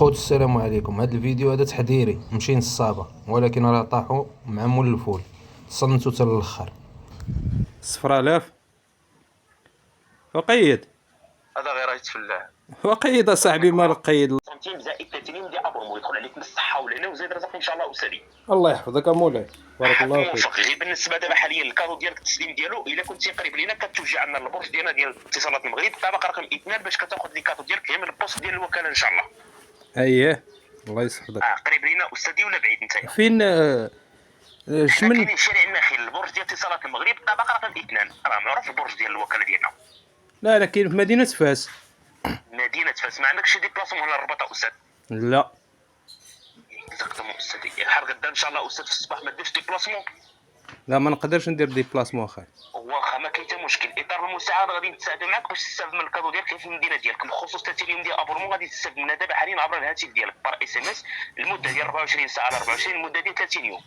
الخوت السلام عليكم. هذا الفيديو هذا تحذيري ماشي نصابه، ولكن راه طاحوا مع مول الفول. تصنتوا حتى للاخر. 0,000 وقيد. هذا غير يتفلع. وقيد اصاحبي مال قيد. سنتيم زائد 30 ديال ابرمو يدخل عليك بالصحه والهنا وزيد رزقك ان شاء الله استاذي. الله يحفظك مولاي، بارك الله فيك. موفق. غير بالنسبه دابا حاليا الكادو ديالك التسليم ديالو الا كنتي قريب لينا كتوجه عندنا البرج ديالنا ديال اتصالات المغرب الطابق رقم 2 باش كتاخذ لي كادو ديالك غير من البوست ديال الوكاله ان شاء الله. اييه الله يسعدك. قريب لينا استاذي ولا بعيد نتايا؟ فين شمن؟ كاينين شارع النخيل البرج ديال اتصالات المغرب الطابق رقم 2 راه معروف البرج ديال الوكاله ديالنا. لا لا كاين في مدينة فاس. مدينه فاس. ما عندكش شي ديبلاسمون ولا الرباط استاذ؟ لا اكزاكتومون استاذي. الحال غدا ان شاء الله استاذ في الصباح ما ديرش ديبلاسمون. لا ما نقدرش ندير ديبلاسمون اخاي. واخا ما كاين حتى مشكل. اطار المساعده غادي نتساعدوا معك باش تستافد من الكادو ديالك في المدينه ديالك. بخصوص تاتيليوم ديال ابورمو غادي تستافد منها دابا حاليا عبر الهاتف ديالك بار اس ام اس المده ديال 24 ساعه على 24 المده ديال 30 يوم.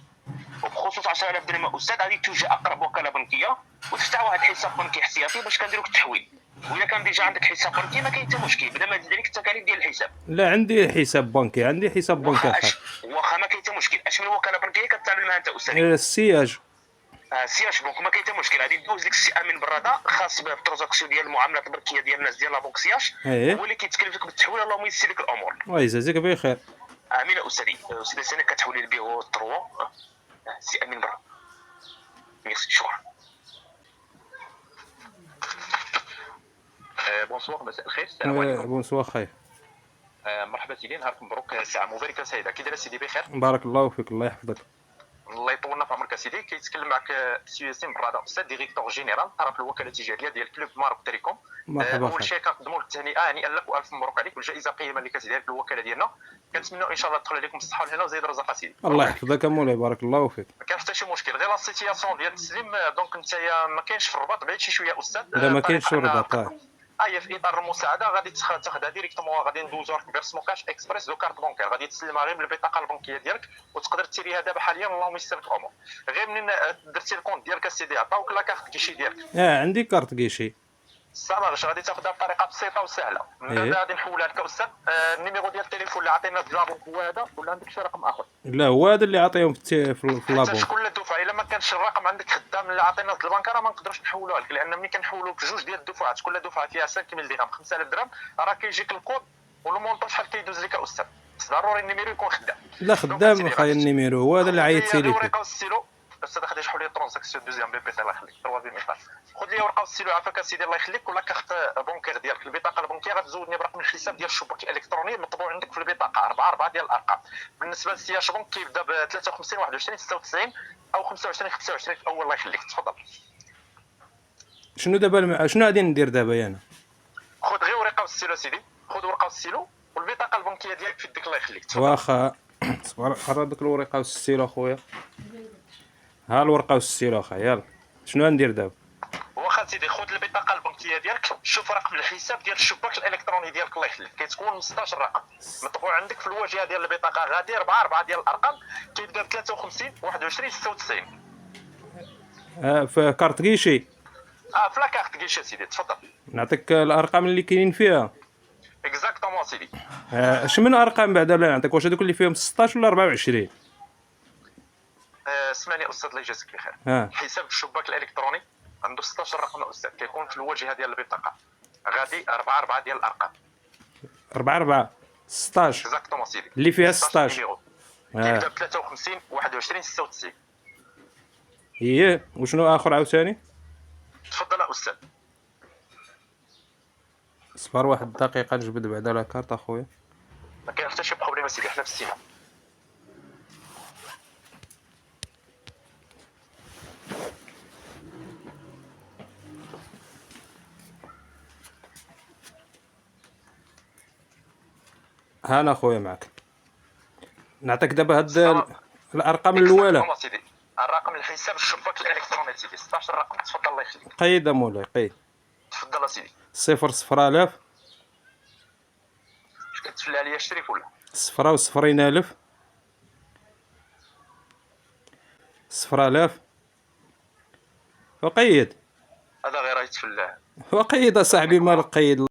وبخصوص 10000 درهم استاذ غادي توجه اقرب وكاله بنكيه وتفتح واحد الحساب بنكي احتياطي باش كنديروا لك التحويل. واذا كان ديجا عندك حساب بنكي ما كاين حتى مشكل بدا ما تزيد عليك التكاليف ديال الحساب. لا عندي حساب بنكي، عندي حساب بنكي اخاي. واخا ما كاين حتى مشكل. اش من وكاله بنكيه كتعامل معها انت استاذ؟ السياج. سياج بنك ما كاين حتى مشكل. غادي ندوز ديك السي امين براده خاص بالترانزاكسيون ديال المعاملات البنكيه ديال الناس ديال لا بنك سياج. هو اللي كيتكلف لك بالتحويل. اللهم يسر لك الامور. الله يجازيك بخير. امين استاذي. استاذ سنه كتحولي البيرو 3 سي امين برا. ميرسي شكرا. بونسوار مساء الخير. السلام عليكم. بونسوار خاي. مرحبا سيدي نهارك مبروك. ساعه مباركه سعيده. كي داير سيدي بخير؟ بارك الله فيك الله يحفظك. الله يطولنا في عمرك سيدي. كيتكلم معك سي ياسين براده استاذ ديريكتور جينيرال طرف الوكاله التجاريه ديال كلوب ماروك تيليكوم. مرحبا اول شيء كنقدموا لك التهنئه هنيئا لك والف مبروك عليك والجائزه القيمه اللي كتدير في الوكاله ديالنا. كنتمنوا ان شاء الله تدخل عليكم بالصحه والهنا وزيد الرزق سيدي. الله يحفظك مولاي بارك الله فيك. ما كاين حتى شي مشكل. غير لا سيتياسيون ديال التسليم دونك نتايا ما كاينش في الرباط بعيد شويه استاذ. لا ما كاينش الرباط. هي في اطار المساعده غادي تاخذها ديريكتومون. غادي ندوزو لك فيرسمون كاش اكسبريس دو كارت بونكير. غادي تسلمها غير بالبطاقه البنكيه ديالك وتقدر تيريها دابا حاليا. اللهم يسر لك الامور. غير منين درتي الكونت ديالك السيدي عطاوك لا كارت كيشي ديالك. عندي كارت كيشي. صافا غادي تاخذها بطريقه بسيطه وسهله. من بعد غادي نحولها لك استاذ. النيميرو ديال التليفون اللي عطينا لابونك هو هذا ولا عندك شي رقم اخر؟ لا هو هذا اللي عطيهم في لابونك. كل الدفعه الا ما كانش الرقم عندك خدام اللي عطينا البنكه راه ما نقدروش نحولوها لك. لان ملي كنحولوا بجوج ديال الدفعات كل دفعه فيها 5000 درهم 5000 درهم راه كيجيك الكود والمونطون شحال كيدوز لك استاذ. ضروري النيميرو يكون خدام. لا خدام اخايا النيميرو هو هذا اللي عيطتي لي فيه. استاذ خدي شحال لي ترونزاكسيون دوزيام بي بي سي الله يخليك تروازيام ايطاج. خذ لي ورقه والسيلو عافاك سيدي الله يخليك ولا كارت بونكير ديالك. البطاقه البنكيه غتزودني برقم الحساب ديال الشباك الالكتروني مطبوع عندك في البطاقه 4 ديال الارقام. بالنسبه للسياج بنك كيبدا ب 53 21 96 او 25 25 في الاول. الله يخليك تفضل. شنو دابا شنو غادي ندير دابا انا؟ خذ غير ورقه والسيلو سيدي. خذ ورقه والسيلو والبطاقه البنكيه ديالك في يدك الله يخليك تفضل. واخا صبر حرر ديك الورقه والسيلو اخويا. ها الورقه والسيلو اخايا يلا شنو غندير دابا؟ واخا سيدي خذ البطاقه البنكيه ديالك شوف رقم الحساب ديال الشباك الالكتروني ديالك الله يخليك. كتكون 16 رقم مطبوع عندك في الواجهه ديال البطاقه. غادي 4 ديال الارقام كيبدا ب 53 21 96. في كارت كيشي. في لاكارت كيشي سيدي تفضل. نعطيك الارقام اللي كاينين فيها. اكزاكتومون سيدي. اش من ارقام بعدا بلا نعطيك؟ واش هذوك اللي فيهم 16 ولا 24؟ اسمعني استاذ الله يجازيك بخير. حساب الشباك الالكتروني عنده 16 رقم استاذ كيكون في الواجهه ديال البطاقه. غادي 4 ديال الارقام. 4 16 اكزاكتومون سيدي. اللي فيها 16 كيبدا ب 53 21 96. وشنو اخر عاوتاني؟ تفضل استاذ. صبر واحد الدقيقه نجبد بعدا لا كارت اخويا. ما كاين حتى شي بروبليم سيدي حنا في السيما. ها انا اخويا معك. نعطيك دابا هاد الارقام الاولى. الرقم الحساب الشباك الالكتروني سيدي 16 رقم تفضل الله يخليك. قيد مولاي قيد. تفضل سيدي. 0,000 اش كتفلى عليا الشريف ولا 0,000 0,000 وقيد. هذا غير يتفلى. وقيد اصاحبي مال قيد.